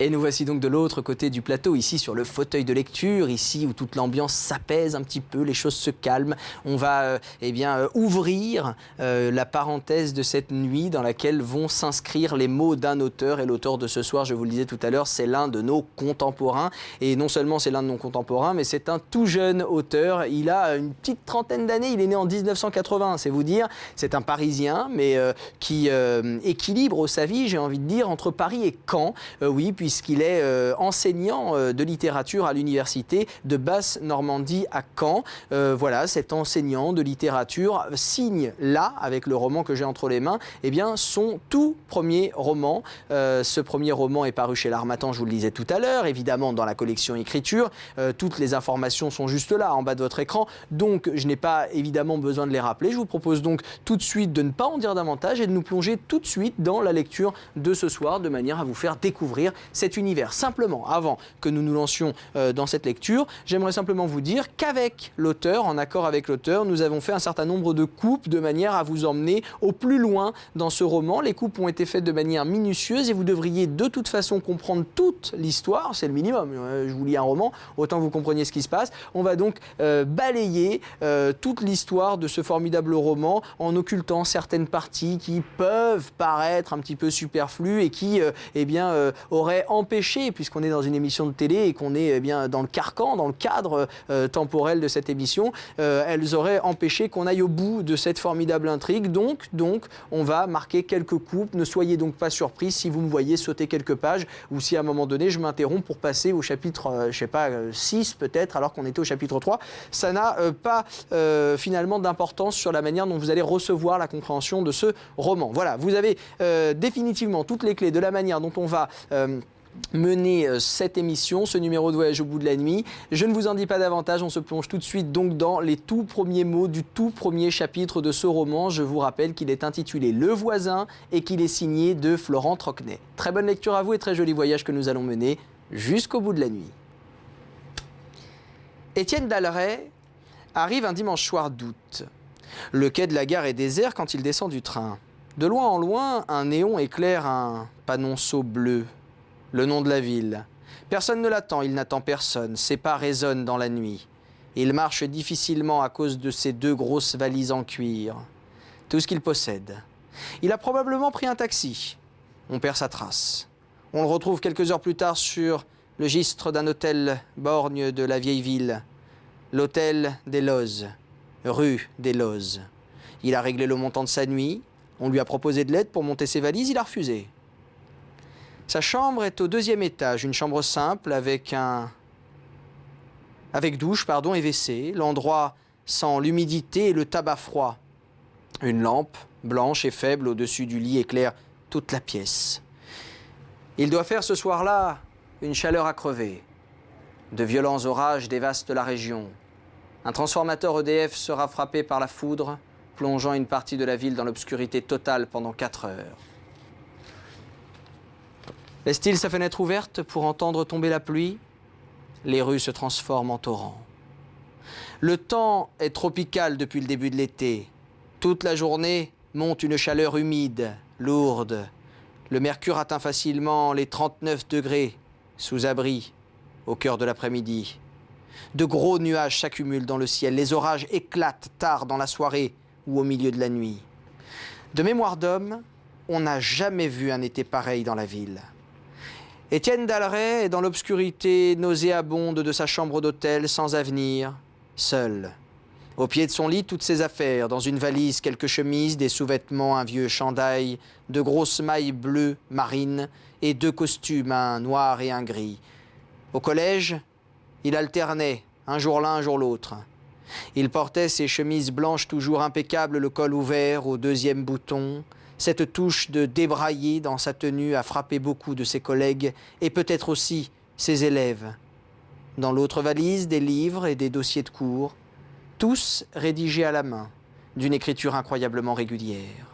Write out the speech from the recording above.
Et nous voici donc de l'autre côté du plateau, ici sur le fauteuil de lecture, ici où toute l'ambiance s'apaise un petit peu, les choses se calment. On va ouvrir la parenthèse de cette nuit dans laquelle vont s'inscrire les mots d'un auteur. Et l'auteur de ce soir, je vous le disais tout à l'heure, c'est l'un de nos contemporains. Et non seulement c'est l'un de nos contemporains, mais c'est un tout jeune auteur. Il a une petite trentaine d'années, il est né en 1980, c'est vous dire. C'est un Parisien, mais qui équilibre sa vie, j'ai envie de dire, entre Paris et Caen. Oui, puisqu'il est enseignant de littérature à l'université de Basse-Normandie à Caen. Voilà, cet enseignant de littérature signe là, avec le roman que j'ai entre les mains, eh bien, son tout premier roman. Ce premier roman est paru chez l'Harmattan, je vous le disais tout à l'heure, évidemment dans la collection Écriture. Toutes les informations sont juste là, en bas de votre écran, donc je n'ai pas évidemment besoin de les rappeler. Je vous propose donc tout de suite de ne pas en dire davantage et de nous plonger tout de suite dans la lecture de ce soir, de manière à vous faire découvrir cet univers. Simplement, avant que nous nous lancions dans cette lecture, j'aimerais simplement vous dire qu'avec l'auteur, en accord avec l'auteur, nous avons fait un certain nombre de coupes de manière à vous emmener au plus loin dans ce roman. Les coupes ont été faites de manière minutieuse et vous devriez de toute façon comprendre toute l'histoire, c'est le minimum. Je vous lis un roman, autant que vous compreniez ce qui se passe. On va donc balayer toute l'histoire de ce formidable roman en occultant certaines parties qui peuvent paraître un petit peu superflues et qui auraient empêché, puisqu'on est dans une émission de télé et qu'on est dans le carcan, dans le cadre temporel de cette émission, elles auraient empêché qu'on aille au bout de cette formidable intrigue. Donc, on va marquer quelques coupes. Ne soyez donc pas surpris si vous me voyez sauter quelques pages ou si à un moment donné je m'interromps pour passer au chapitre, 6 peut-être, alors qu'on était au chapitre 3. Ça n'a pas finalement d'importance sur la manière dont vous allez recevoir la compréhension de ce roman. Voilà, vous avez définitivement toutes les clés de la manière dont on va mener cette émission, ce numéro de Voyage au bout de la nuit. Je ne vous en dis pas davantage, on se plonge tout de suite donc dans les tout premiers mots du tout premier chapitre de ce roman. Je vous rappelle qu'il est intitulé Le Voisin et qu'il est signé de Florent Trocnet. Très bonne lecture à vous et très joli voyage que nous allons mener jusqu'au bout de la nuit. Étienne Dalleray arrive un dimanche soir d'août. Le quai de la gare est désert quand il descend du train. De loin en loin, un néon éclaire un panonceau bleu. Le nom de la ville. Personne ne l'attend, il n'attend personne. Ses pas résonnent dans la nuit. Il marche difficilement à cause de ses 2 grosses valises en cuir. Tout ce qu'il possède. Il a probablement pris un taxi. On perd sa trace. On le retrouve quelques heures plus tard sur le gistre d'un hôtel borgne de la vieille ville. L'hôtel des Lozes, rue des Lozes. Il a réglé le montant de sa nuit. On lui a proposé de l'aide pour monter ses valises, il a refusé. Sa chambre est au 2e étage, une chambre simple avec douche et WC. L'endroit sent l'humidité et le tabac froid. Une lampe blanche et faible au-dessus du lit éclaire toute la pièce. Il doit faire ce soir-là une chaleur à crever. De violents orages dévastent la région. Un transformateur EDF sera frappé par la foudre, plongeant une partie de la ville dans l'obscurité totale pendant 4 heures. Laisse-t-il sa fenêtre ouverte pour entendre tomber la pluie? Les rues se transforment en torrents. Le temps est tropical depuis le début de l'été. Toute la journée monte une chaleur humide, lourde. Le mercure atteint facilement les 39 degrés, sous abri, au cœur de l'après-midi. De gros nuages s'accumulent dans le ciel. Les orages éclatent tard dans la soirée ou au milieu de la nuit. De mémoire d'homme, on n'a jamais vu un été pareil dans la ville. Étienne Dalleray est dans l'obscurité nauséabonde de sa chambre d'hôtel, sans avenir, seul. Au pied de son lit, toutes ses affaires, dans une valise, quelques chemises, des sous-vêtements, un vieux chandail, de grosses mailles bleues marines et 2 costumes, un noir et un gris. Au collège, il alternait, un jour l'un, un jour l'autre. Il portait ses chemises blanches toujours impeccables, le col ouvert au 2e bouton. Cette touche de débraillé dans sa tenue a frappé beaucoup de ses collègues et peut-être aussi ses élèves. Dans l'autre valise, des livres et des dossiers de cours, tous rédigés à la main, d'une écriture incroyablement régulière.